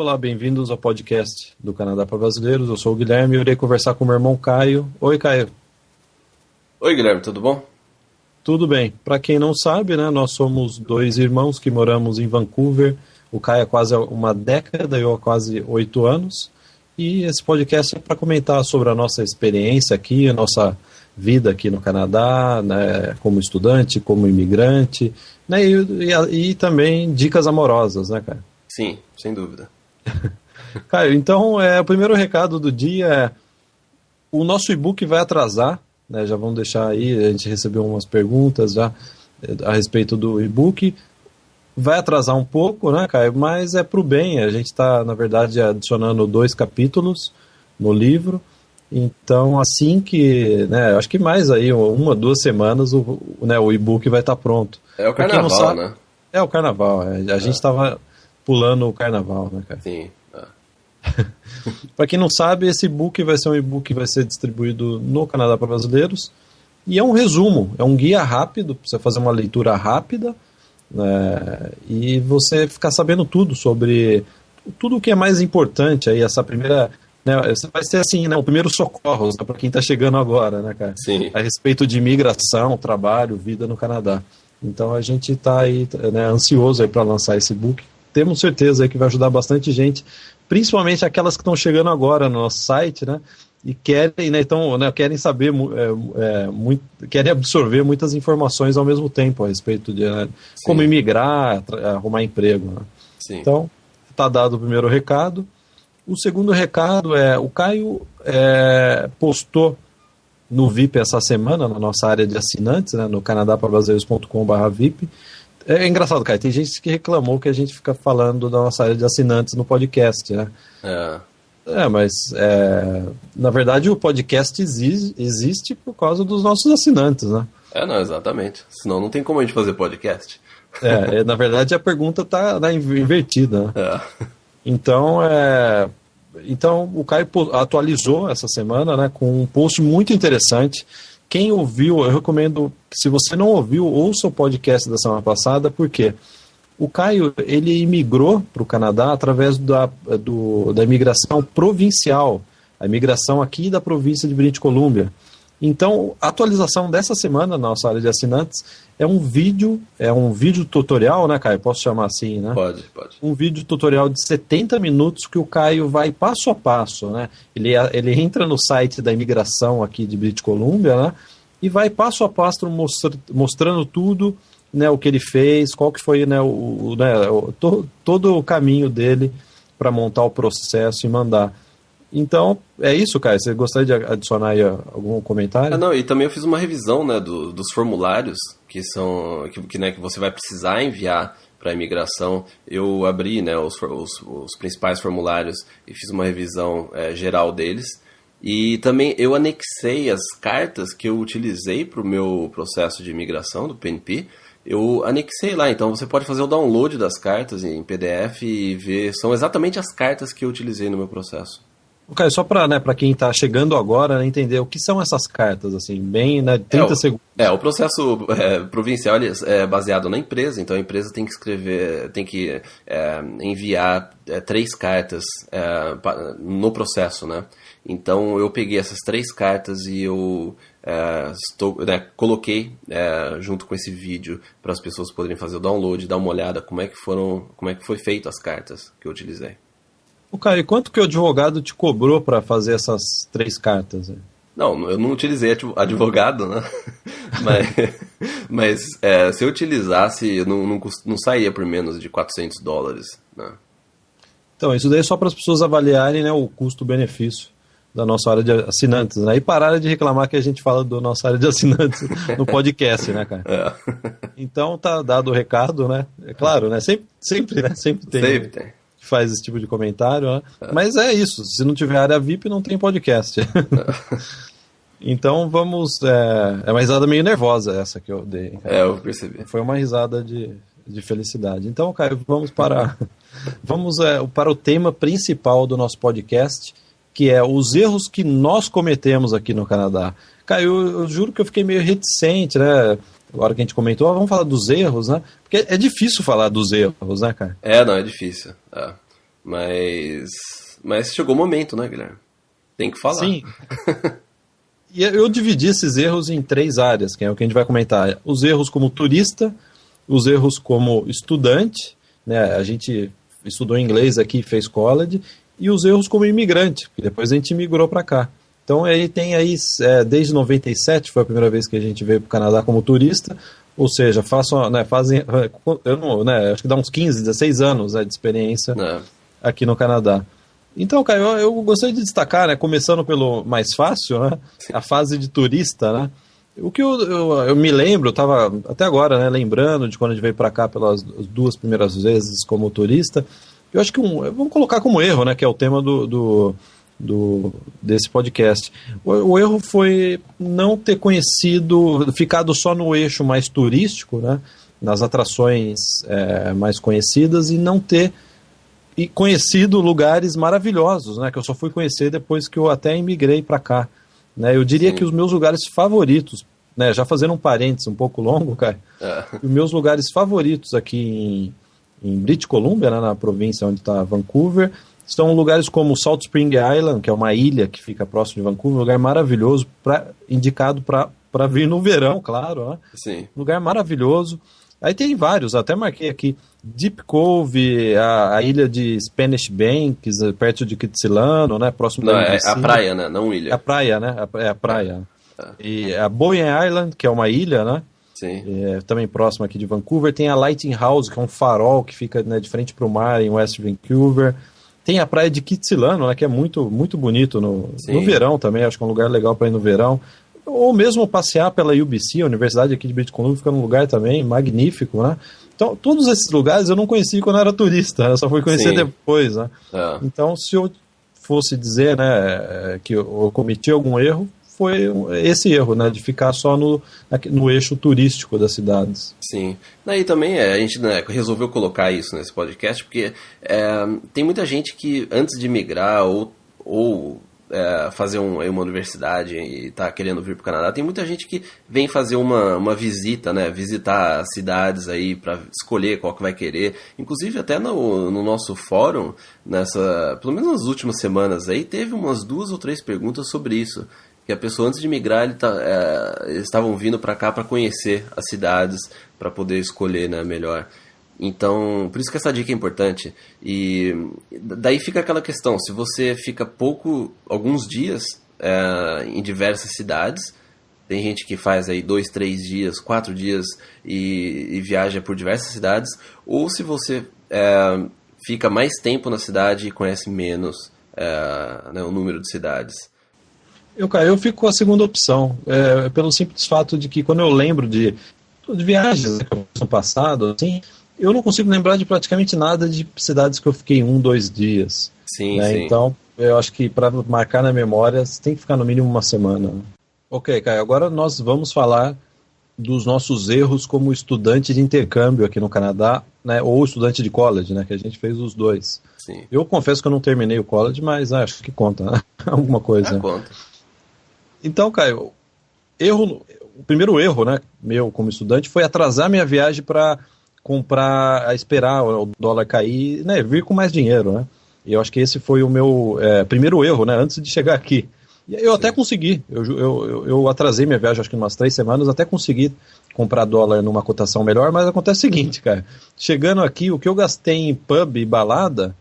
Olá, bem-vindos ao podcast do Canadá para Brasileiros. Eu sou o Guilherme e irei conversar com o meu irmão Caio. Oi, Caio. Oi, Guilherme, tudo bom? Tudo bem. Para quem não sabe, né, nós somos dois irmãos que moramos em Vancouver. O Caio há quase uma década e eu há quase 8 anos. E esse podcast é para comentar sobre a nossa experiência aqui, a nossa vida aqui no Canadá, né, como estudante, como imigrante, né, e também dicas amorosas, né, Caio? Sim, sem dúvida. Caio, então o primeiro recado do dia é: o nosso e-book vai atrasar, né, já vamos deixar aí, a gente recebeu umas perguntas já a respeito do e-book, vai atrasar um pouco, né, Caio, mas é pro bem, a gente está, na verdade, adicionando 2 capítulos no livro, então assim que, né, acho que mais aí, 1-2 semanas, o e-book vai estar pronto. É o carnaval, sabe, né? É o carnaval, a gente estava pulando o carnaval, né, cara? Sim. Para quem não sabe, esse e-book vai ser um e-book que vai ser distribuído no Canadá para brasileiros. E é um resumo, é um guia rápido, para você fazer uma leitura rápida, né, e você ficar sabendo tudo sobre tudo o que é mais importante aí, essa primeira, né, vai ser assim, né, o primeiro socorro, né, para quem está chegando agora, né, cara? Sim. A respeito de imigração, trabalho, vida no Canadá. Então a gente está aí, né, ansioso aí para lançar esse e-book. Temos certeza aí que vai ajudar bastante gente, principalmente aquelas que estão chegando agora no nosso site, né, e querem, né, então, né, querem saber, querem absorver muitas informações ao mesmo tempo a respeito de como imigrar, arrumar emprego, né? Sim. Então, está dado o primeiro recado. O segundo recado é: o Caio postou no VIP essa semana, na nossa área de assinantes, né, no canadapabrasileiros.com/VIP. É engraçado, Caio, tem gente que reclamou que a gente fica falando da nossa área de assinantes no podcast, né? Mas na verdade o podcast existe por causa dos nossos assinantes, né? Não, exatamente. Senão não tem como a gente fazer podcast. Na verdade a pergunta está invertida, né? Então o Caio atualizou essa semana, né, com um post muito interessante. Quem ouviu, eu recomendo que, se você não ouviu, ouça o podcast da semana passada, porque o Caio, ele imigrou para o Canadá através da imigração provincial, a imigração aqui da província de British Columbia. Então, a atualização dessa semana na nossa área de assinantes é um vídeo tutorial, né, Caio? Posso chamar assim, né? Pode. Um vídeo tutorial de 70 minutos que o Caio vai passo a passo, né? Ele entra no site da imigração aqui de British Columbia, né? E vai passo a passo mostrando tudo, né, o que ele fez, qual que foi, né, todo o caminho dele para montar o processo e mandar. Então, é isso, Caio. Você gostaria de adicionar aí algum comentário? Não, e também eu fiz uma revisão, né, dos formulários que você vai precisar enviar para a imigração. Eu abri, né, os principais formulários e fiz uma revisão geral deles. E também eu anexei as cartas que eu utilizei para o meu processo de imigração do PNP. Eu anexei lá, então você pode fazer o download das cartas em PDF e ver. São exatamente as cartas que eu utilizei no meu processo. Caio, só para quem está chegando agora, né, entender o que são essas cartas, assim, bem, né, 30 segundos. O processo provincial é baseado na empresa, então a empresa tem que enviar 3 cartas no processo, né? Então eu peguei essas 3 cartas e eu coloquei junto com esse vídeo para as pessoas poderem fazer o download, dar uma olhada como é que foi feito as cartas que eu utilizei. Caio, quanto que o advogado te cobrou para fazer essas 3 cartas? Não, eu não utilizei advogado, né? mas se eu utilizasse, não saía por menos de $400, né? Então, isso daí é só para as pessoas avaliarem, né, o custo-benefício da nossa área de assinantes, né? E pararem de reclamar que a gente fala da nossa área de assinantes no podcast, né, cara? Então, tá dado o recado, né? É claro, né? Sempre tem. Sempre tem. Faz esse tipo de comentário, né? Mas é isso, se não tiver área VIP não tem podcast. Então vamos, é uma risada meio nervosa essa que eu dei, cara. Eu percebi. Foi uma risada de felicidade. Então, Caio, vamos para o tema principal do nosso podcast, que é os erros que nós cometemos aqui no Canadá. Caio, eu juro que eu fiquei meio reticente, né? Agora que a gente comentou, vamos falar dos erros, né? Porque é difícil falar dos erros, né, cara? Não, é difícil. Mas chegou o momento, né, Guilherme? Tem que falar. Sim. E eu dividi esses erros em 3 áreas, que é o que a gente vai comentar. Os erros como turista, os erros como estudante, né? A gente estudou inglês aqui, fez college, e os erros como imigrante, que depois a gente migrou para cá. Então aí tem aí, desde 97, foi a primeira vez que a gente veio para o Canadá como turista, ou seja, fazem, eu não, né, acho que dá uns 15, 16 anos, né, de experiência aqui no Canadá. Então, Caio, eu gostaria de destacar, né, começando pelo mais fácil, né, a fase de turista, né. O que eu me lembro, eu estava até agora, né, lembrando de quando a gente veio para cá pelas 2 primeiras vezes como turista. Eu acho que vamos colocar como erro, né, que é o tema desse podcast. O erro foi não ter ficado só no eixo mais turístico, né, nas atrações mais conhecidas, e não ter conhecido lugares maravilhosos, né, que eu só fui conhecer depois que eu até imigrei para cá. Né, eu diria que os meus lugares favoritos, né, já fazendo um parênteses um pouco longo, cara, os meus lugares favoritos aqui em British Columbia, né, na província onde está Vancouver, são lugares como Salt Spring Island, que é uma ilha que fica próximo de Vancouver, um lugar maravilhoso, indicado para vir no verão, claro. Né? Sim. Lugar maravilhoso. Aí tem vários, até marquei aqui, Deep Cove, a ilha de Spanish Banks, perto de Kitsilano, né, próximo da é a praia, né, não ilha. É a praia, né, é a praia. E a Bowen Island, que é uma ilha, né, sim. Também próximo aqui de Vancouver. Tem a Lighthouse, que é um farol que fica, né, de frente para o mar em West Vancouver. Tem a praia de Kitsilano, né, que é muito, muito bonito no verão também, acho que é um lugar legal para ir no verão. Ou mesmo passear pela UBC, a Universidade aqui de British Columbia, fica num lugar também magnífico, né? Então, todos esses lugares eu não conheci quando eu era turista, eu só fui conhecer depois, né? Então, se eu fosse dizer, né, que eu cometi algum erro, foi esse erro, né, de ficar só no eixo turístico das cidades. Sim. Daí também a gente, né, resolveu colocar isso nesse podcast, porque tem muita gente que antes de migrar ou fazer uma universidade e tá querendo vir para o Canadá, tem muita gente que vem fazer uma visita, né, visitar as cidades aí para escolher qual que vai querer. Inclusive até no nosso fórum, pelo menos nas últimas semanas aí, teve umas 2 ou 3 perguntas sobre isso. Que a pessoa, antes de migrar, eles estavam vindo para cá para conhecer as cidades, para poder escolher, né, melhor. Então, por isso que essa dica é importante. E daí fica aquela questão, se você fica alguns dias em diversas cidades, tem gente que faz aí 2, 3 dias, 4 dias e viaja por diversas cidades, ou se você fica mais tempo na cidade e conhece menos né, o número de cidades. Eu fico com a segunda opção, pelo simples fato de que quando eu lembro de viagens que eu fiz no passado, assim, eu não consigo lembrar de praticamente nada de cidades que eu fiquei 1, 2 dias. Sim, né? sim. Então, eu acho que para marcar na memória, você tem que ficar no mínimo uma semana. Ok, Caio, agora nós vamos falar dos nossos erros como estudante de intercâmbio aqui no Canadá, né, ou estudante de college, né, que a gente fez os 2. Sim. Eu confesso que eu não terminei o college, mas acho que conta, né? Alguma coisa. Conta. Então, Caio, o primeiro erro, né, meu como estudante foi atrasar minha viagem para esperar o dólar cair, né, vir com mais dinheiro, né? E eu acho que esse foi o meu primeiro erro, né, antes de chegar aqui. E eu até consegui, eu atrasei minha viagem acho que umas 3 semanas, até consegui comprar dólar numa cotação melhor, mas acontece o seguinte, cara, chegando aqui, o que eu gastei em pub e balada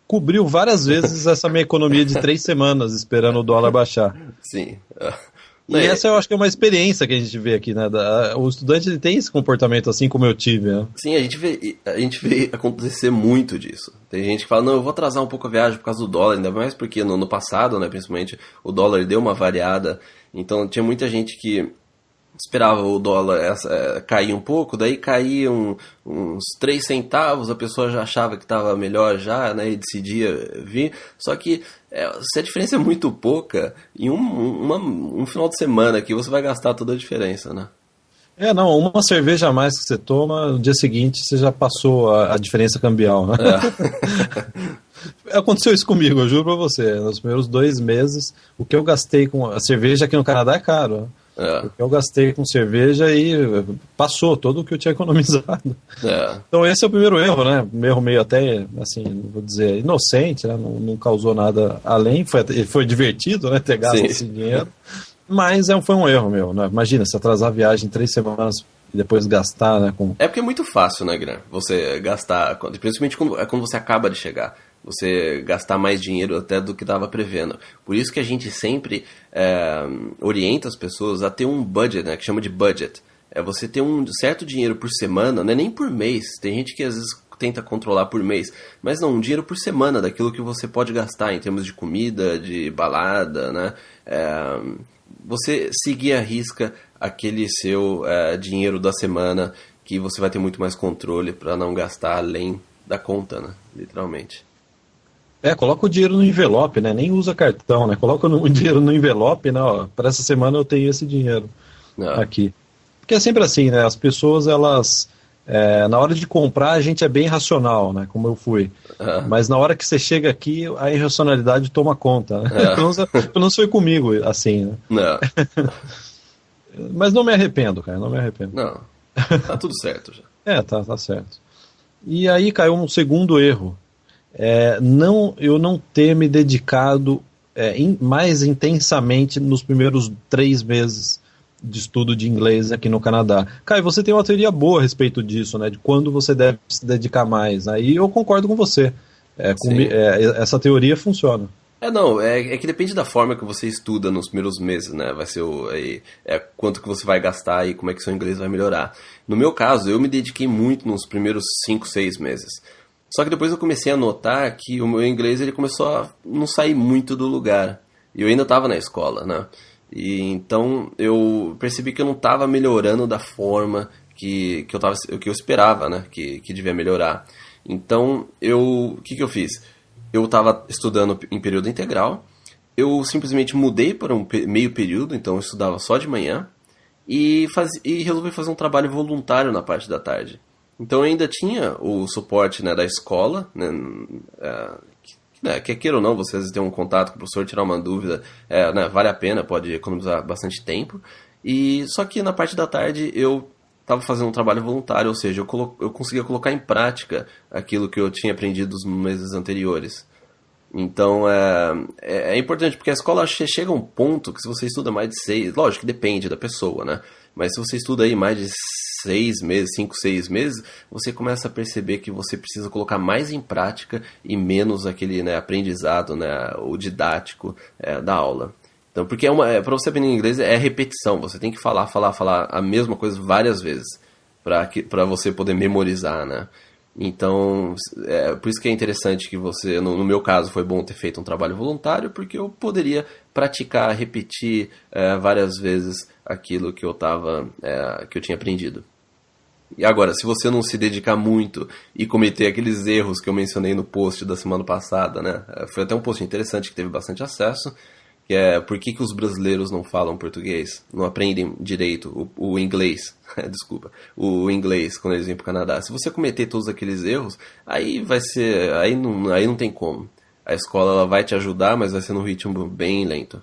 cobriu várias vezes essa minha economia de 3 semanas esperando o dólar baixar. Sim. E essa eu acho que é uma experiência que a gente vê aqui, né? O estudante ele tem esse comportamento assim como eu tive, né? Sim, a gente vê acontecer muito disso. Tem gente que fala, não, eu vou atrasar um pouco a viagem por causa do dólar, ainda mais porque no passado, né, principalmente, o dólar deu uma variada. Então tinha muita gente que esperava o dólar cair um pouco, daí caía uns 3 centavos, a pessoa já achava que estava melhor já, né, e decidia vir. Só que se a diferença é muito pouca, em um final de semana aqui você vai gastar toda a diferença, né? Não, uma cerveja a mais que você toma, no dia seguinte você já passou a diferença cambial, né? Aconteceu isso comigo, eu juro pra você. Nos primeiros 2 meses, o que eu gastei com a cerveja aqui no Canadá é caro, né? Porque eu gastei com cerveja e passou todo o que eu tinha economizado. Então esse é o primeiro erro, né? Um erro meio até, assim, vou dizer, inocente, né? Não causou nada além, foi divertido, né? Ter gasto esse dinheiro. Mas foi um erro meu, né? Imagina, se atrasar a viagem 3 semanas e depois gastar, né? É porque é muito fácil, né, Gran? Você gastar, principalmente quando você acaba de chegar, você gastar mais dinheiro até do que estava prevendo. Por isso que a gente sempre orienta as pessoas a ter um budget, né, que chama de budget. É você ter um certo dinheiro por semana, não é nem por mês. Tem gente que às vezes tenta controlar por mês, mas não, um dinheiro por semana daquilo que você pode gastar em termos de comida, de balada, né? Você seguir à risca aquele seu dinheiro da semana, que você vai ter muito mais controle para não gastar além da conta, né? Literalmente. Coloca o dinheiro no envelope, né? Nem usa cartão, né? Coloca o dinheiro no envelope, né? Para essa semana eu tenho esse dinheiro aqui. Porque é sempre assim, né? As pessoas, elas... na hora de comprar, a gente é bem racional, né? Como eu fui. Mas na hora que você chega aqui, a irracionalidade toma conta, né? Pelo menos foi comigo, assim, né? Mas não me arrependo, cara. Não me arrependo. Não. Tá tudo certo já. Tá certo. E aí caiu um segundo erro. Eu não ter me dedicado mais intensamente nos primeiros 3 meses de estudo de inglês aqui no Canadá. Caio, você tem uma teoria boa a respeito disso, né? De quando você deve se dedicar mais. Aí eu concordo com você. Essa teoria funciona. É que depende da forma que você estuda nos primeiros meses, né? Vai ser quanto que você vai gastar e como é que seu inglês vai melhorar. No meu caso, eu me dediquei muito nos primeiros 5, 6 meses. Só que depois eu comecei a notar que o meu inglês ele começou a não sair muito do lugar. E eu ainda estava na escola, né? E então eu percebi que eu não estava melhorando da forma que eu esperava, né? Que devia melhorar. Então, o que eu fiz? Eu estava estudando em período integral, eu simplesmente mudei para um meio período, então eu estudava só de manhã, e resolvi fazer um trabalho voluntário na parte da tarde. Então eu ainda tinha o suporte, né, da escola, né, quer queira ou não, você às vezes tem um contato com o professor, tirar uma dúvida, né, vale a pena, pode economizar bastante tempo. Só que na parte da tarde eu estava fazendo um trabalho voluntário, ou seja, eu conseguia colocar em prática aquilo que eu tinha aprendido nos meses anteriores. Então é importante, porque a escola chega a um ponto que se você estuda mais de 6, lógico que depende da pessoa, né? Mas se você estuda aí mais de 6 meses, 5, 6 meses, você começa a perceber que você precisa colocar mais em prática e menos aquele, né, aprendizado, né, o didático da aula. Então, porque para você aprender inglês é repetição, você tem que falar a mesma coisa várias vezes para você poder memorizar, né? Então, por isso que é interessante que você, no meu caso, foi bom ter feito um trabalho voluntário, porque eu poderia praticar, repetir várias vezes aquilo que eu tinha aprendido. E agora, se você não se dedicar muito e cometer aqueles erros que eu mencionei no post da semana passada, né? Foi até um post interessante que teve bastante acesso, que é por que os brasileiros não falam português, não aprendem direito o inglês, desculpa, o inglês quando eles vêm para o Canadá. Se você cometer todos aqueles erros, aí não tem como. A escola ela vai te ajudar, mas vai ser num ritmo bem lento.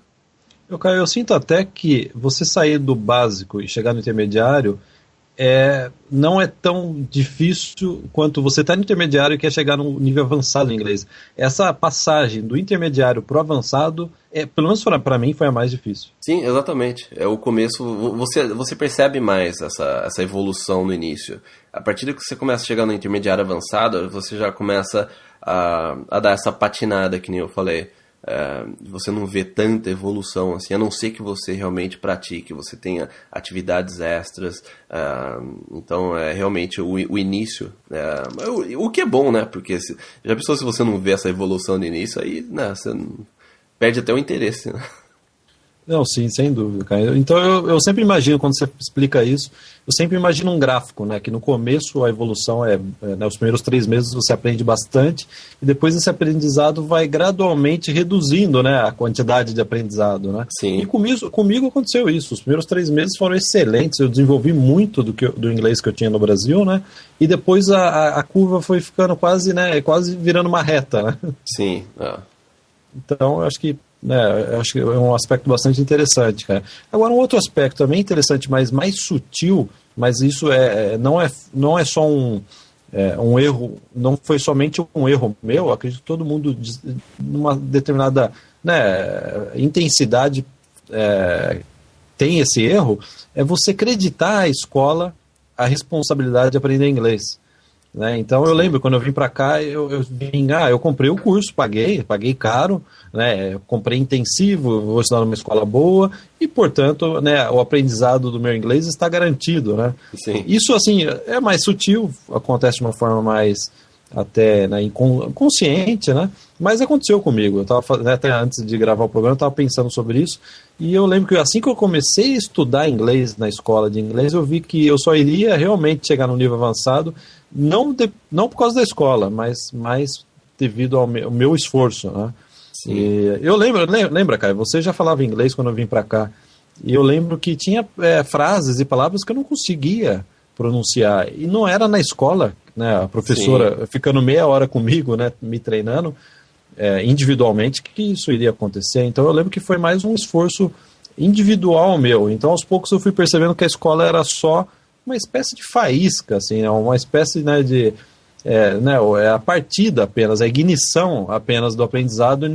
Eu sinto até que você sair do básico e chegar no intermediário não é tão difícil quanto você está no intermediário e quer chegar num nível avançado em inglês. Essa passagem do intermediário para o avançado, pelo menos para mim, foi a mais difícil. Sim, exatamente. O começo, você percebe mais essa evolução no início. A partir que você começa a chegar no intermediário avançado, você já começa a dar essa patinada, que nem eu falei. Você não vê tanta evolução assim, a não ser que você realmente pratique, você tenha atividades extras. Então realmente o início, o que é bom, né? Porque já pensou se você não vê essa evolução no início, aí, né, você perde até o interesse, né? Não, sim, sem dúvida, cara. Então eu sempre imagino, quando você explica isso, eu sempre imagino um gráfico, né? Que no começo a evolução né, os primeiros 3 meses você aprende bastante, e depois esse aprendizado vai gradualmente reduzindo, né, a quantidade de aprendizado, né? Sim. E comigo aconteceu isso. Os primeiros 3 meses foram excelentes, eu desenvolvi muito do inglês que eu tinha no Brasil, né? E depois a curva foi ficando quase virando uma reta, né? Sim, Então, eu acho que né, eu acho que é um aspecto bastante interessante, cara. Agora, um outro aspecto também interessante, mas mais sutil, mas isso não é só um erro, não foi somente um erro meu, acredito que todo mundo, numa determinada, né, intensidade, tem esse erro, é você acreditar à escola a responsabilidade de aprender inglês. Né? Então eu lembro, quando eu vim para cá, eu comprei o curso, paguei caro, né? Comprei intensivo, vou estudar numa escola boa e, portanto, né, o aprendizado do meu inglês está garantido. Né? Sim. Isso, assim, é mais sutil, acontece de uma forma mais até, né, inconsciente, né? Mas aconteceu comigo. Eu tava, né, até antes de gravar o programa, eu estava pensando sobre isso. E eu lembro que assim que eu comecei a estudar inglês na escola de inglês, eu vi que eu só iria realmente chegar no nível avançado, não por causa da escola, mas devido ao meu esforço. Né? E eu lembra, Caio, você já falava inglês quando eu vim para cá. E eu lembro que tinha frases e palavras que eu não conseguia pronunciar. E não era na escola, né, a professora ficando meia hora comigo, né, me treinando individualmente, que isso iria acontecer. Então eu lembro que foi mais um esforço individual meu. Então aos poucos eu fui percebendo que a escola era só uma espécie de faísca, assim, uma espécie, né, de a partida apenas, a ignição apenas do aprendizado e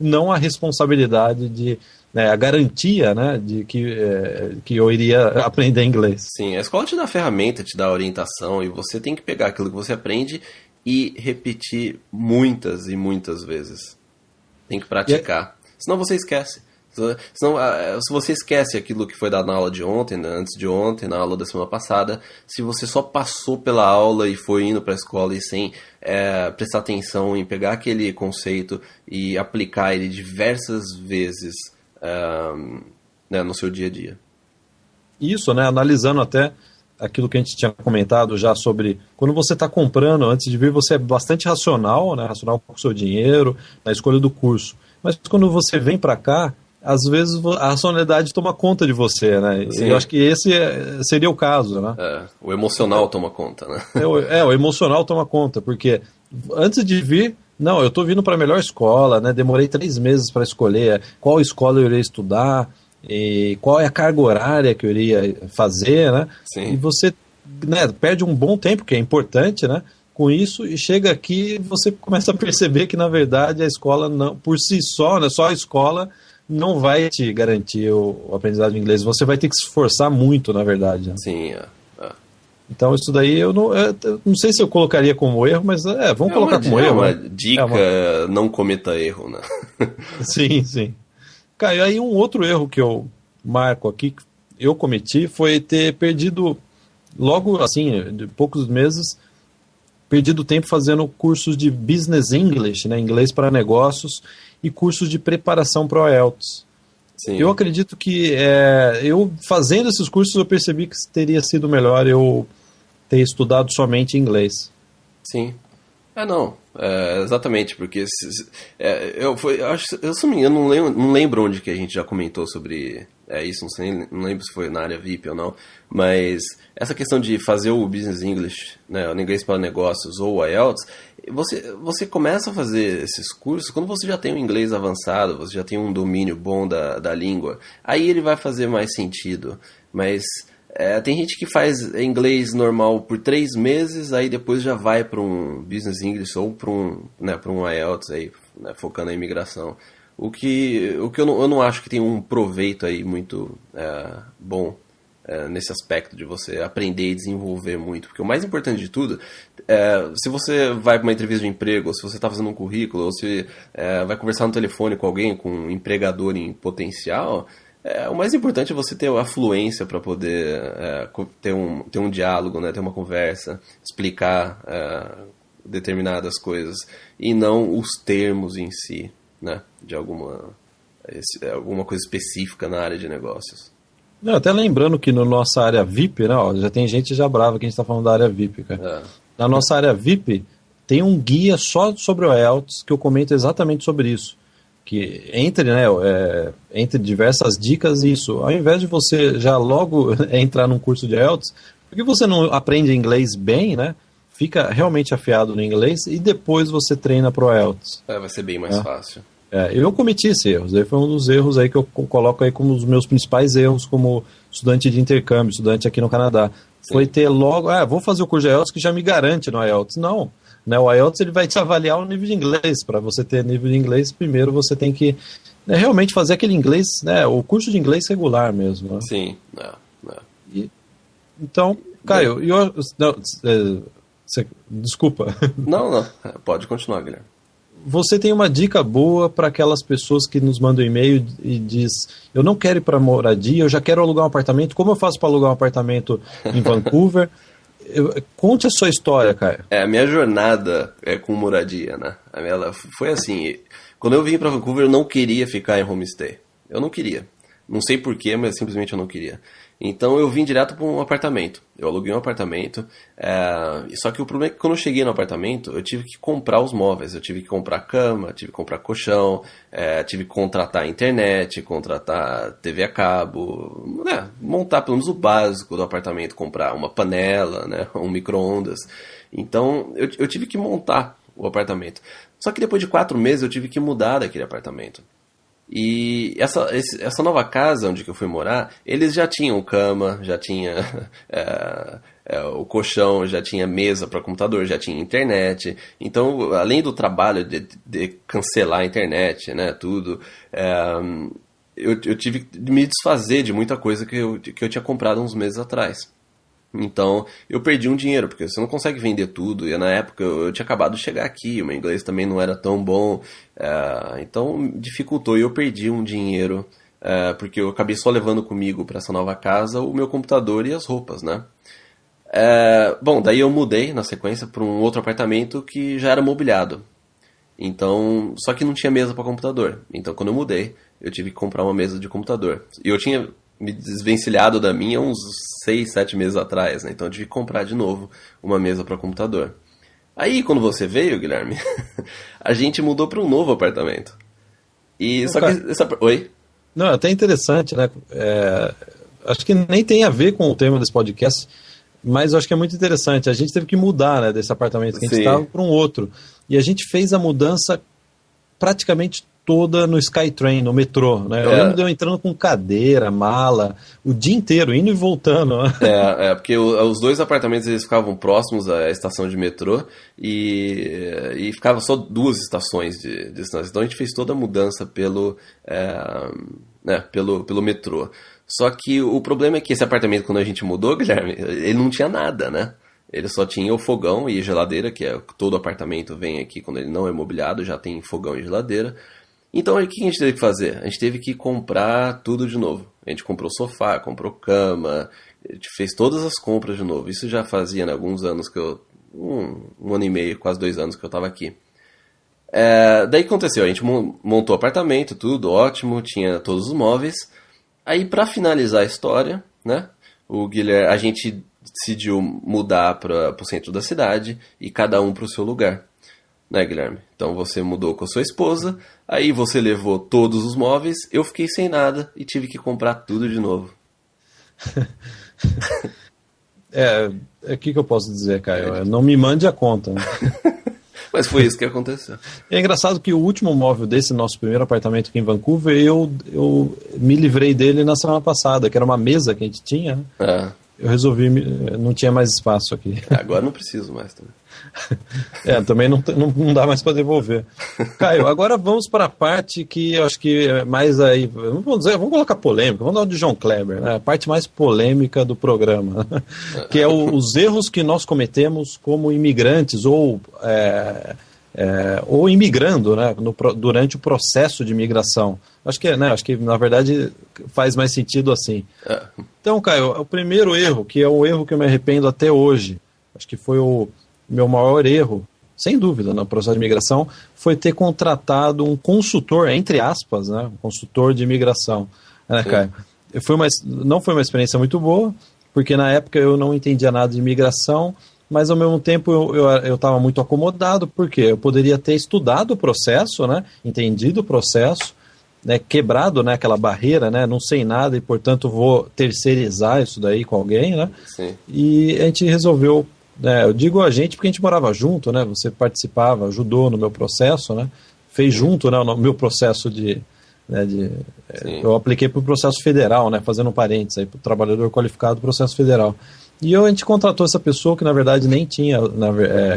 não a responsabilidade de, né, a garantia, né, de que eu iria aprender inglês. Sim, a escola te dá a ferramenta, te dá a orientação e você tem que pegar aquilo que você aprende e repetir muitas e muitas vezes. Tem que praticar, senão você esquece. Senão, se você esquece aquilo que foi dado na aula de ontem, né, antes de ontem, na aula da semana passada, se você só passou pela aula e foi indo para a escola e sem prestar atenção em pegar aquele conceito e aplicar ele diversas vezes né, no seu dia a dia. Isso, né, analisando até aquilo que a gente tinha comentado já sobre quando você está comprando, antes de vir, você é bastante racional, né, racional com o seu dinheiro, na escolha do curso. Mas quando você vem para cá, às vezes a racionalidade toma conta de você, né? Sim. E eu acho que esse seria o caso, né? O emocional toma conta, né? O emocional toma conta, porque antes de vir, não, eu estou vindo para a melhor escola, né? Demorei 3 meses para escolher qual escola eu iria estudar, e qual é a carga horária que eu iria fazer, né? Sim. E você, né, perde um bom tempo, que é importante, né? Com isso, e chega aqui você começa a perceber que, na verdade, a escola, não, por si só, né, só a escola não vai te garantir o aprendizado de inglês. Você vai ter que se esforçar muito, na verdade. Né? Sim, Então, isso daí eu não sei se eu colocaria como erro, mas vamos colocar como erro. É uma dica, não cometa erro, né? Sim, sim. Cara, e aí um outro erro que eu marco aqui, que eu cometi, foi ter perdido, logo assim, de poucos meses, perdido tempo fazendo cursos de Business English, né, inglês para negócios, e cursos de preparação para o IELTS. Sim. Eu acredito que eu fazendo esses cursos eu percebi que teria sido melhor eu ter estudado somente inglês. Sim. Exatamente, porque eu se não me engano, não lembro onde que a gente já comentou sobre isso, não lembro se foi na área VIP ou não, mas essa questão de fazer o Business English, né, o inglês para negócios ou o IELTS, você começa a fazer esses cursos quando você já tem um inglês avançado, você já tem um domínio bom da língua, aí ele vai fazer mais sentido, mas tem gente que faz inglês normal por 3 meses, aí depois já vai para um Business English ou para um IELTS, aí, né, focando na imigração. O que eu não acho que tem um proveito aí muito bom nesse aspecto de você aprender e desenvolver muito. Porque o mais importante de tudo, se você vai para uma entrevista de emprego, ou se você está fazendo um currículo, ou se vai conversar no telefone com alguém, com um empregador em potencial... o mais importante é você ter a fluência para poder ter um diálogo, né, ter uma conversa, explicar determinadas coisas, e não os termos em si, né, de alguma coisa específica na área de negócios. Não, até lembrando que na nossa área VIP, né, já tem gente já brava que a gente está falando da área VIP, cara. Na nossa área VIP tem um guia só sobre o IELTS que eu comento exatamente sobre isso. Que entre diversas dicas, isso, ao invés de você já logo entrar num curso de IELTS, porque você não aprende inglês bem, né? Fica realmente afiado no inglês e depois você treina pro IELTS. Vai ser bem mais fácil. Eu cometi esse erro. Esse foi um dos erros aí que eu coloco aí como os meus principais erros como estudante de intercâmbio, estudante aqui no Canadá. Sim. Foi ter logo, vou fazer o curso de IELTS que já me garante no IELTS. Não, né, o IELTS ele vai te avaliar o nível de inglês. Para você ter nível de inglês, primeiro você tem que realmente fazer aquele inglês, né, o curso de inglês regular mesmo. Né? Sim, Então, Caio, desculpa. Não, pode continuar, Guilherme. Você tem uma dica boa para aquelas pessoas que nos mandam e-mail e diz, eu não quero ir para moradia, eu já quero alugar um apartamento, como eu faço para alugar um apartamento em Vancouver? Conte a sua história, Caio. A minha jornada com moradia, né? Ela foi assim, quando eu vim para Vancouver eu não queria ficar em homestay, eu não queria. Não sei porquê, mas simplesmente eu não queria. Então eu vim direto para um apartamento. Eu aluguei um apartamento. Só que o problema é que quando eu cheguei no apartamento, eu tive que comprar os móveis. Eu tive que comprar cama, tive que comprar colchão, tive que contratar internet, contratar TV a cabo, montar pelo menos o básico do apartamento, comprar uma panela, né, um micro-ondas. Então eu tive que montar o apartamento. Só que depois de 4 meses eu tive que mudar daquele apartamento. E essa nova casa onde eu fui morar, eles já tinham cama, já tinha o colchão, já tinha mesa para computador, já tinha internet. Então, além do trabalho de cancelar a internet, né, tudo, eu tive que me desfazer de muita coisa que eu tinha comprado uns meses atrás. Então, eu perdi um dinheiro, porque você não consegue vender tudo, e na época eu tinha acabado de chegar aqui, o meu inglês também não era tão bom, então dificultou e eu perdi um dinheiro, porque eu acabei só levando comigo para essa nova casa o meu computador e as roupas, né? Bom, daí eu mudei na sequência para um outro apartamento que já era mobiliado, então, só que não tinha mesa para computador, então quando eu mudei, eu tive que comprar uma mesa de computador, e eu tinha me desvencilhado da minha uns 6, 7 meses atrás, né? Então eu tive que comprar de novo uma mesa para computador. Aí quando você veio, Guilherme, a gente mudou para um novo apartamento. E só que oi? Não, é até interessante, né? Acho que nem tem a ver com o tema desse podcast, mas eu acho que é muito interessante. A gente teve que mudar, né, desse apartamento que a gente estava para um outro. E a gente fez a mudança praticamente toda no SkyTrain, no metrô, né? Eu lembro de eu entrando com cadeira, mala, o dia inteiro, indo e voltando. Né? Porque os dois apartamentos eles ficavam próximos à estação de metrô e ficava só 2 estações de distância. Então a gente fez toda a mudança pelo metrô. Só que o problema é que esse apartamento, quando a gente mudou, Guilherme, ele não tinha nada, né? Ele só tinha o fogão e geladeira, que todo apartamento vem aqui quando ele não é mobiliado, já tem fogão e geladeira. Então, o que a gente teve que fazer? A gente teve que comprar tudo de novo. A gente comprou sofá, comprou cama, a gente fez todas as compras de novo. Isso já fazia, né, alguns anos que um ano e meio, quase 2 anos que eu estava aqui. Daí o que aconteceu? A gente montou o apartamento, tudo ótimo, tinha todos os móveis. Aí, para finalizar a história, né, o Guilherme, a gente decidiu mudar para o centro da cidade e cada um para o seu lugar. Né, Guilherme? Então você mudou com a sua esposa, aí você levou todos os móveis, eu fiquei sem nada e tive que comprar tudo de novo. O que eu posso dizer, Caio? Não me mande a conta. Né? Mas foi isso que aconteceu. É engraçado que o último móvel desse nosso primeiro apartamento aqui em Vancouver, eu me livrei dele na semana passada, que era uma mesa que a gente tinha, né? Eu resolvi, não tinha mais espaço aqui. Agora não preciso mais também. Também não dá mais para devolver. Caio, agora vamos para a parte que eu acho que é mais aí, vamos colocar polêmica, vamos dar de João Kleber, né? A parte mais polêmica do programa, que é os erros que nós cometemos como imigrantes ou imigrando, né, durante o processo de imigração. Acho que na verdade faz mais sentido assim. Então, Caio, o primeiro erro, que é um erro que eu me arrependo até hoje, acho que foi o meu maior erro, sem dúvida, no processo de imigração, foi ter contratado um consultor, entre aspas, né, um consultor de imigração. Né, Caio? Não foi uma experiência muito boa, porque na época eu não entendia nada de imigração, mas ao mesmo tempo eu estava muito acomodado, porque eu poderia ter estudado o processo, né, entendido o processo, né, quebrado, né, aquela barreira, né, não sei nada e, portanto, vou terceirizar isso daí com alguém, né? Sim. E a gente resolveu, né, eu digo a gente porque a gente morava junto, né, você participava, ajudou no meu processo, né, fez junto, né, o meu processo eu apliquei para o processo federal, né, fazendo um parênteses aí, para o trabalhador qualificado do processo federal. E a gente contratou essa pessoa que, na verdade, nem tinha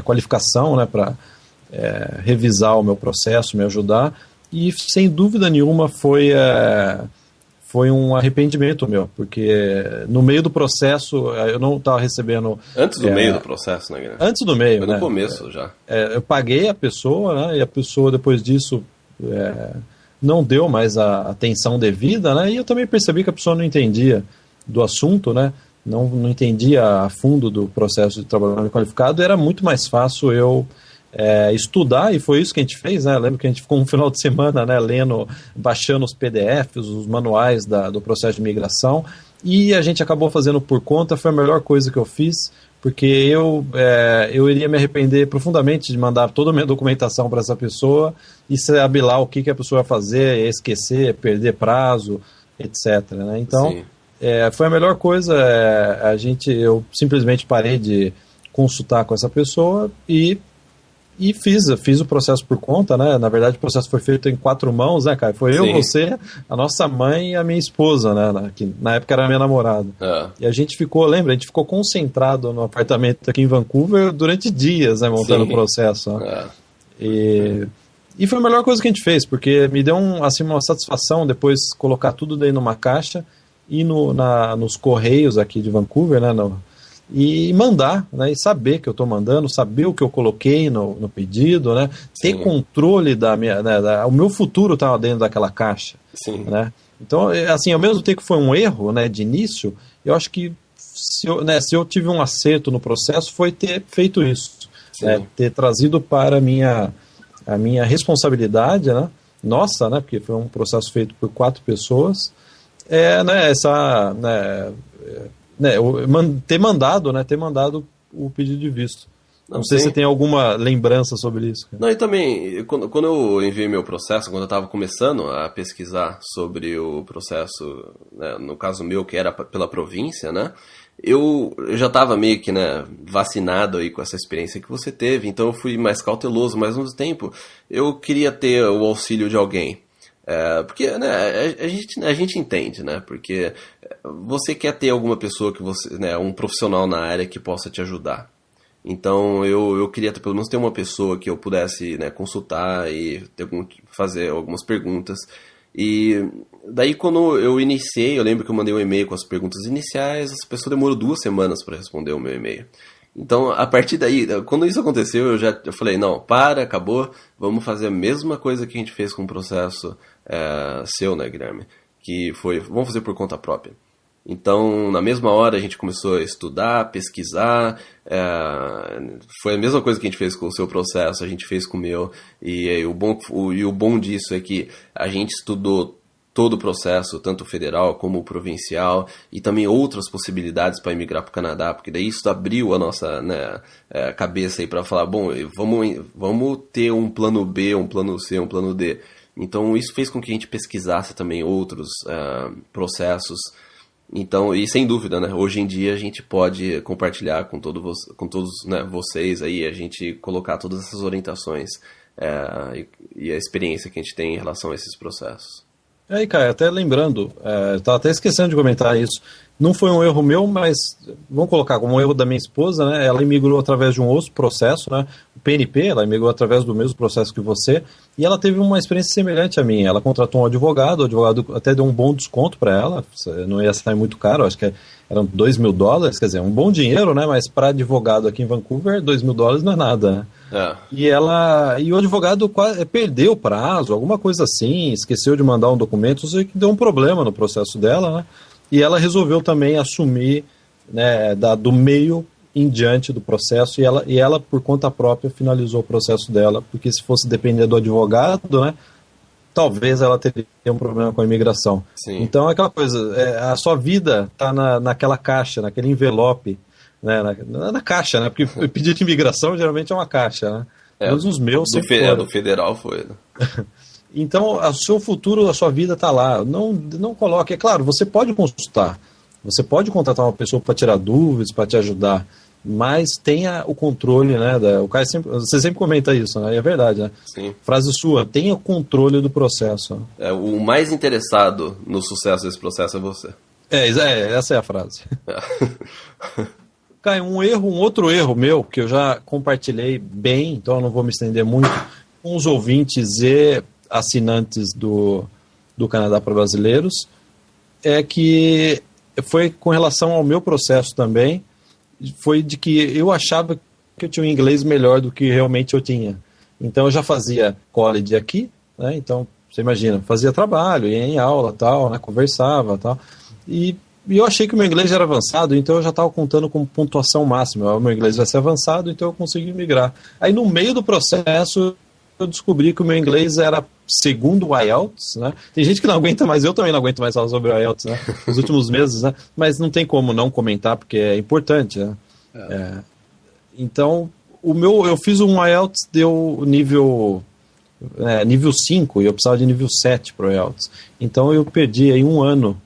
qualificação, né, para revisar o meu processo, me ajudar, e, sem dúvida nenhuma, foi um arrependimento meu, porque no meio do processo eu não estava recebendo... Antes do meio do processo, né, Guilherme? Antes do meio, foi no começo já. Eu paguei a pessoa, né, e a pessoa, depois disso, não deu mais a atenção devida, né, e eu também percebi que a pessoa não entendia do assunto, né, não entendia a fundo do processo de trabalhador qualificado. Era muito mais fácil eu estudar, e foi isso que a gente fez, né? Lembro que a gente ficou um final de semana, né, baixando os PDFs, os manuais do processo de imigração, e a gente acabou fazendo por conta. Foi a melhor coisa que eu fiz, porque eu iria me arrepender profundamente de mandar toda a minha documentação para essa pessoa e saber lá o que a pessoa vai fazer, esquecer, perder prazo, etc, né? Então, foi a melhor coisa. Eu simplesmente parei de consultar com essa pessoa e fiz o processo por conta, né? Na verdade, o processo foi feito em 4 mãos, né, cara? Foi eu, você, a nossa mãe e a minha esposa, né? Que na época era a minha namorada. E a gente ficou concentrado no apartamento aqui em Vancouver durante dias, né, montando o processo. Né? E foi a melhor coisa que a gente fez, porque me deu uma satisfação depois colocar tudo daí numa caixa e nos correios aqui de Vancouver, né? E mandar, né, e saber que eu estou mandando, saber o que eu coloquei no pedido, né, ter controle da minha, né, o meu futuro estava dentro daquela caixa, né. Então, assim, ao mesmo tempo que foi um erro, né, de início, eu acho que se eu tive um acerto no processo, foi ter feito isso, né, ter trazido para a minha responsabilidade, né, nossa, né, porque foi um processo feito por 4 pessoas, ter mandado o pedido de visto. Não sei se você tem alguma lembrança sobre isso. Não, e também, quando eu enviei meu processo, quando eu estava começando a pesquisar sobre o processo, né, no caso meu, que era pela província, né, eu já estava meio que, né, vacinado aí com essa experiência que você teve, então eu fui mais cauteloso, mas ao mesmo tempo eu queria ter o auxílio de alguém. Porque, né, a gente entende, né? Porque você quer ter alguma pessoa que você, né, um profissional na área que possa te ajudar. Então eu queria pelo menos ter uma pessoa que eu pudesse, né, consultar e fazer algumas perguntas. E daí quando eu iniciei, eu lembro que eu mandei um e-mail com as perguntas iniciais, essa pessoa demorou 2 semanas para responder o meu e-mail. Então, a partir daí, quando isso aconteceu, eu falei, não, acabou, vamos fazer a mesma coisa que a gente fez com o processo seu, né, Guilherme? Que foi, vamos fazer por conta própria. Então, na mesma hora, a gente começou a estudar, pesquisar, foi a mesma coisa que a gente fez com o seu processo, a gente fez com o meu, e o bom disso é que a gente estudou todo o processo, tanto o federal como o provincial, e também outras possibilidades para emigrar para o Canadá, porque daí isso abriu a nossa, né, cabeça aí para falar, bom, vamos ter um plano B, um plano C, um plano D. Então isso fez com que a gente pesquisasse também outros processos. Então, e sem dúvida, né, hoje em dia a gente pode compartilhar com todos, né, vocês aí, a gente colocar todas essas orientações e a experiência que a gente tem em relação a esses processos. Aí, Caio, até lembrando, estava até esquecendo de comentar isso, não foi um erro meu, mas vamos colocar como um erro da minha esposa, né? Ela imigrou através de um outro processo, né? O PNP, ela imigrou através do mesmo processo que você, e ela teve uma experiência semelhante à minha. Ela contratou um advogado, o advogado até deu um bom desconto para ela, não ia sair muito caro, acho que eram $2.000, quer dizer, um bom dinheiro, né? Mas para advogado aqui em Vancouver, $2.000 não é nada, né? E o advogado perdeu o prazo, alguma coisa assim, esqueceu de mandar um documento, sei que deu um problema no processo dela, né? E ela resolveu também assumir, né, do meio em diante do processo, e ela por conta própria finalizou o processo dela, porque se fosse depender do advogado, né, talvez ela teria um problema com a imigração. Sim. Então, aquela coisa, a sua vida está naquela caixa, naquele envelope, né, na caixa, né, porque o pedido de imigração geralmente é uma caixa, né? Mas os meus do federal foi, né? Então, o seu futuro, a sua vida está lá. Não coloque... É claro, você pode consultar. Você pode contratar uma pessoa para tirar dúvidas, para te ajudar. mais tenha o controle, né? O Caio você sempre comenta isso, né? E é verdade, né? Sim. Frase sua, tenha o controle do processo. O mais interessado no sucesso desse processo é você. Essa é a frase. Caio, um outro erro meu, que eu já compartilhei bem, então eu não vou me estender muito, com os ouvintes e assinantes do Canadá para Brasileiros, é que foi com relação ao meu processo também, foi de que eu achava que eu tinha um inglês melhor do que realmente eu tinha. Então eu já fazia college aqui, né? Então você imagina, fazia trabalho, ia em aula, tal, né? Conversava, tal, e eu achei que o meu inglês já era avançado, então eu já estava contando como pontuação máxima. O meu inglês vai ser avançado, então eu consegui migrar. Aí no meio do processo eu descobri que o meu inglês era segundo o IELTS, né? Tem gente que não aguenta mais, eu também não aguento mais falar sobre o IELTS, né? Nos últimos meses, né? Mas não tem como não comentar, porque é importante, né? Então, eu fiz um IELTS, deu nível 5, e eu precisava de nível 7 para o IELTS. Então eu perdi aí um ano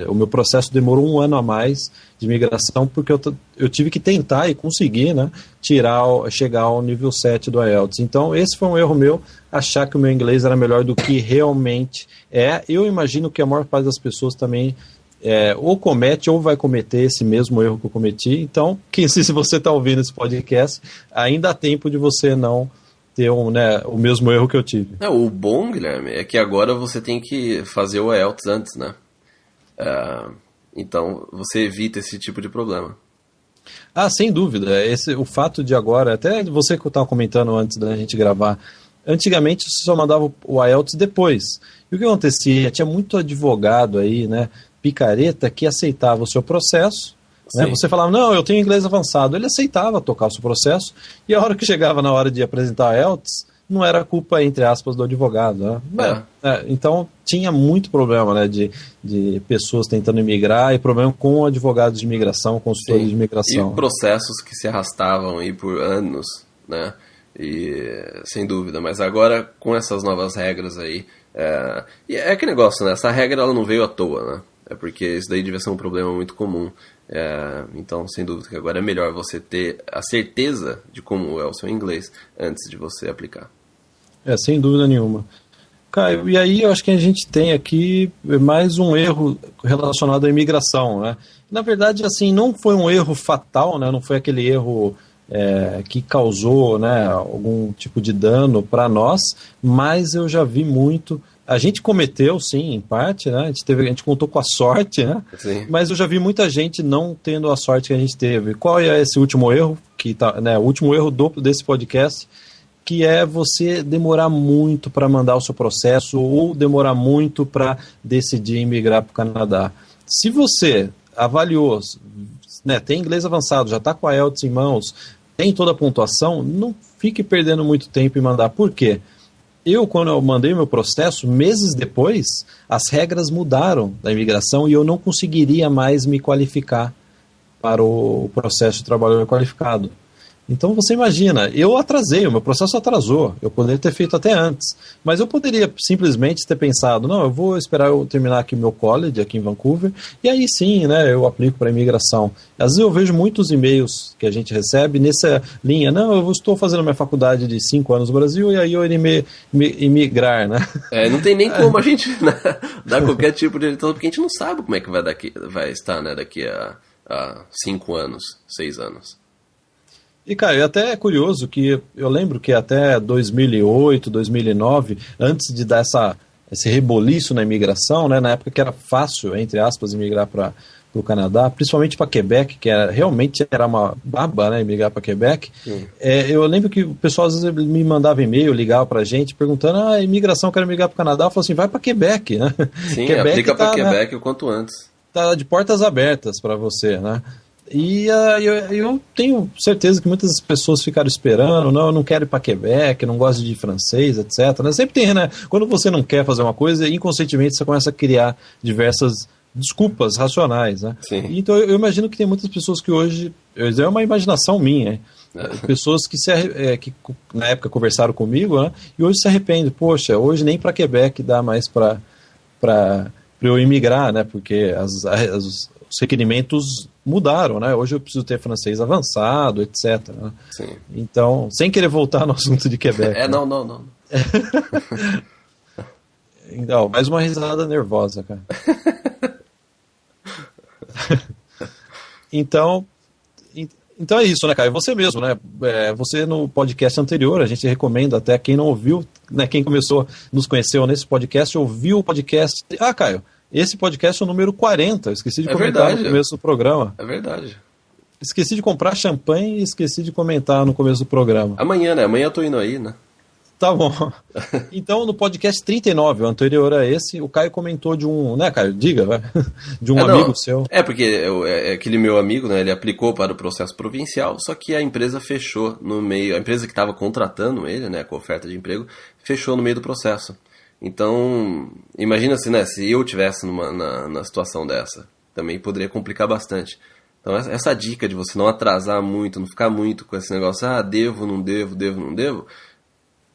o meu processo demorou um ano a mais de migração, porque eu tive que tentar e conseguir, né, chegar ao nível 7 do IELTS. Então esse foi um erro meu, achar que o meu inglês era melhor do que realmente é. Eu imagino que a maior parte das pessoas também ou comete ou vai cometer esse mesmo erro que eu cometi. Então, se você está ouvindo esse podcast, ainda há tempo de você não ter o mesmo erro que eu tive. O bom, Guilherme, é que agora você tem que fazer o IELTS antes, né? Então você evita esse tipo de problema. Sem dúvida. O fato de agora, até você que eu estava comentando antes da gente gravar, antigamente você só mandava o IELTS depois. E o que acontecia? Tinha muito advogado aí, né, picareta, que aceitava o seu processo, né? Você falava, não, eu tenho inglês avançado. Ele aceitava tocar o seu processo, e a hora que chegava na hora de apresentar o IELTS, não era culpa, entre aspas, do advogado, né? Então tinha muito problema, né, de pessoas tentando imigrar e problema com advogados de imigração, consultores de imigração. E processos que se arrastavam aí por anos, né? E sem dúvida, mas agora com essas novas regras aí, e é aquele negócio, né? Essa regra ela não veio à toa, né? É porque isso daí devia ser um problema muito comum. Então, sem dúvida que agora é melhor você ter a certeza de como é o seu inglês antes de você aplicar. Sem dúvida nenhuma. Caio, e aí eu acho que a gente tem aqui mais um erro relacionado à imigração, né? Na verdade, assim, não foi um erro fatal, né? Não foi aquele erro que causou, né, algum tipo de dano para nós, mas eu já vi muito. A gente cometeu, sim, em parte, né? A gente contou com a sorte, né? Sim. Mas eu já vi muita gente não tendo a sorte que a gente teve. Qual é esse último erro? O último erro desse podcast, que é você demorar muito para mandar o seu processo ou demorar muito para decidir emigrar para o Canadá. Se você avaliou, né, tem inglês avançado, já está com a IELTS em mãos, tem toda a pontuação, não fique perdendo muito tempo em mandar. Por quê? Quando eu mandei meu processo, meses depois, as regras mudaram da imigração e eu não conseguiria mais me qualificar para o processo de trabalhador qualificado. Então você imagina, eu atrasei, o meu processo atrasou, eu poderia ter feito até antes, mas eu poderia simplesmente ter pensado, não, eu vou esperar eu terminar aqui o meu college, aqui em Vancouver, e aí sim, né, eu aplico para a imigração. Às vezes eu vejo muitos e-mails que a gente recebe nessa linha, não, eu estou fazendo minha faculdade de 5 anos no Brasil, e aí eu irei imigrar, né? Não tem nem como a gente dar qualquer tipo de orientação, porque a gente não sabe como é que vai estar, né, daqui a 5 anos, 6 anos. E, cara, até é curioso que eu lembro que até 2008, 2009, antes de dar esse reboliço na imigração, né, na época que era fácil, entre aspas, imigrar para o Canadá, principalmente para Quebec, que realmente era uma baba, né, imigrar para Quebec. Eu lembro que o pessoal às vezes me mandava e-mail, ligava para a gente, perguntando, imigração, quero migrar para o Canadá. Eu falava assim, vai para Quebec, né? Sim, Quebec aplica para Quebec o quanto antes. Tá de portas abertas para você, né? E eu tenho certeza que muitas pessoas ficaram esperando, não, eu não quero ir para Quebec, eu não gosto de francês, etc. Né? Sempre tem, né? Quando você não quer fazer uma coisa, inconscientemente você começa a criar diversas desculpas racionais, né? Sim. Então eu imagino que tem muitas pessoas que hoje, é uma imaginação minha, pessoas que na época conversaram comigo, né? E hoje se arrependem, poxa, hoje nem para Quebec dá mais para eu imigrar, né? Porque os requerimentos mudaram, né? Hoje eu preciso ter francês avançado, etc. Né? Sim. Então, sem querer voltar no assunto de Quebec. Né? Não. Então, mais uma risada nervosa, cara. Então é isso, né, Caio? Você mesmo, né? Você no podcast anterior, a gente recomenda até quem não ouviu, né? Quem começou, nos conheceu nesse podcast, ouviu o podcast. Ah, Caio, esse podcast é o número 40. Eu esqueci de comentar no começo do programa. É verdade. Esqueci de comprar champanhe e esqueci de comentar no começo do programa. Amanhã, né? Amanhã eu tô indo aí, né? Tá bom. Então, no podcast 39, o anterior a esse, o Caio comentou de um... Né, Caio? Diga, vai. De um amigo seu. Porque aquele meu amigo, né, ele aplicou para o processo provincial, só que a empresa fechou no meio... A empresa que estava contratando ele, né, com oferta de emprego, fechou no meio do processo. Então, imagina assim, né, se eu tivesse na situação dessa, também poderia complicar bastante. Então, essa dica de você não atrasar muito, não ficar muito com esse negócio, devo, não devo,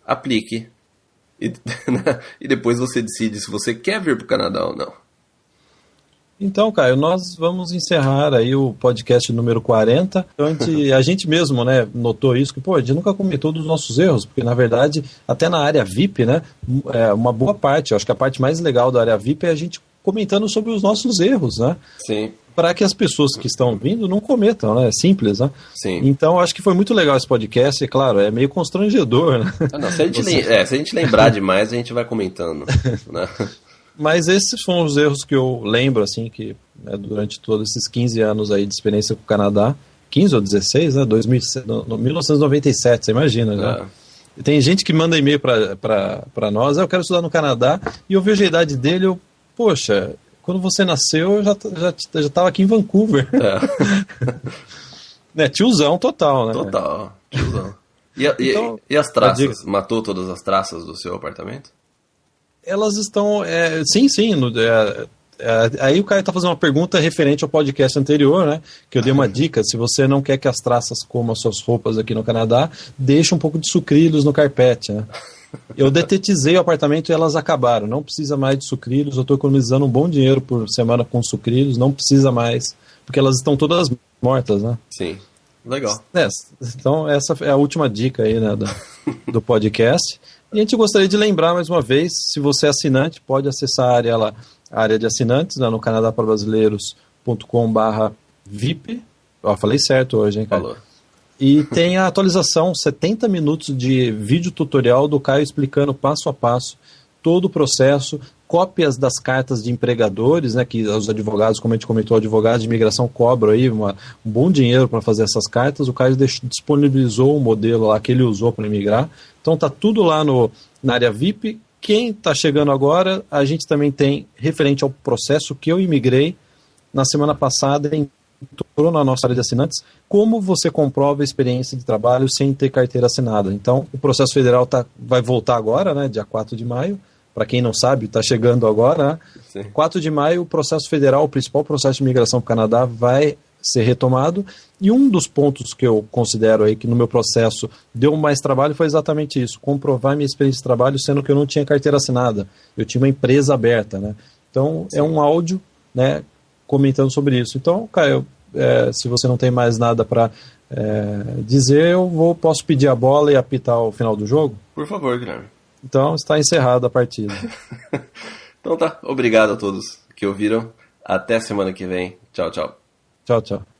aplique. E depois você decide se você quer vir para o Canadá ou não. Então, Caio, nós vamos encerrar aí o podcast número 40. A gente mesmo, né, notou isso, que a gente nunca comentou dos nossos erros, porque na verdade, até na área VIP, né, uma boa parte, eu acho que a parte mais legal da área VIP é a gente comentando sobre os nossos erros, né? Sim. Para que as pessoas que estão vindo não cometam, né? É simples, né? Sim. Então, acho que foi muito legal esse podcast, e claro, é meio constrangedor, né? Se a gente lembrar demais, a gente vai comentando, né? Mas esses foram os erros que eu lembro, assim, que né, durante todos esses 15 anos aí de experiência com o Canadá, 15 ou 16, né? 1997, você imagina, já. Tem gente que manda e-mail para nós, eu quero estudar no Canadá, e eu vejo a idade dele, poxa, quando você nasceu, eu já estava aqui em Vancouver. Né, tiozão total, né? Total, tiozão. E as traças? Matou todas as traças do seu apartamento? Elas estão... sim. Aí o Caio está fazendo uma pergunta referente ao podcast anterior, né? Que eu dei uma dica. Se você não quer que as traças comam as suas roupas aqui no Canadá, deixa um pouco de sucrilhos no carpete, né? Eu detetizei o apartamento e elas acabaram. Não precisa mais de sucrilhos. Eu estou economizando um bom dinheiro por semana com sucrilhos. Não precisa mais, porque elas estão todas mortas, né? Sim, legal. Então essa é a última dica aí, né, do podcast. E a gente gostaria de lembrar mais uma vez, se você é assinante, pode acessar a área de assinantes, né, no canadaprabrasileiros.com/VIP. Falei certo hoje, hein, cara? Falou. E tem a atualização, 70 minutos de vídeo tutorial do Caio explicando passo a passo todo o processo, cópias das cartas de empregadores, né, que os advogados, como a gente comentou, advogados de imigração cobram aí um bom dinheiro para fazer essas cartas. O Caio disponibilizou o modelo lá que ele usou para imigrar. Então tá tudo lá na área VIP. Quem está chegando agora, a gente também tem referente ao processo que eu imigrei na semana passada, entrou na nossa área de assinantes, como você comprova a experiência de trabalho sem ter carteira assinada. Então, o processo federal vai voltar agora, né, dia 4 de maio. Para quem não sabe, está chegando agora. Né? Sim. 4 de maio, o processo federal, o principal processo de imigração para o Canadá, vai ser retomado. E um dos pontos que eu considero aí que no meu processo deu mais trabalho foi exatamente isso, comprovar minha experiência de trabalho, sendo que eu não tinha carteira assinada. Eu tinha uma empresa aberta, né? Então, é um áudio, né, comentando sobre isso. Então, Caio, se você não tem mais nada para dizer, posso pedir a bola e apitar o final do jogo? Por favor, Guilherme. Então, está encerrada a partida. Então tá, obrigado a todos que ouviram. Até semana que vem. Tchau, tchau. Tchau, tchau.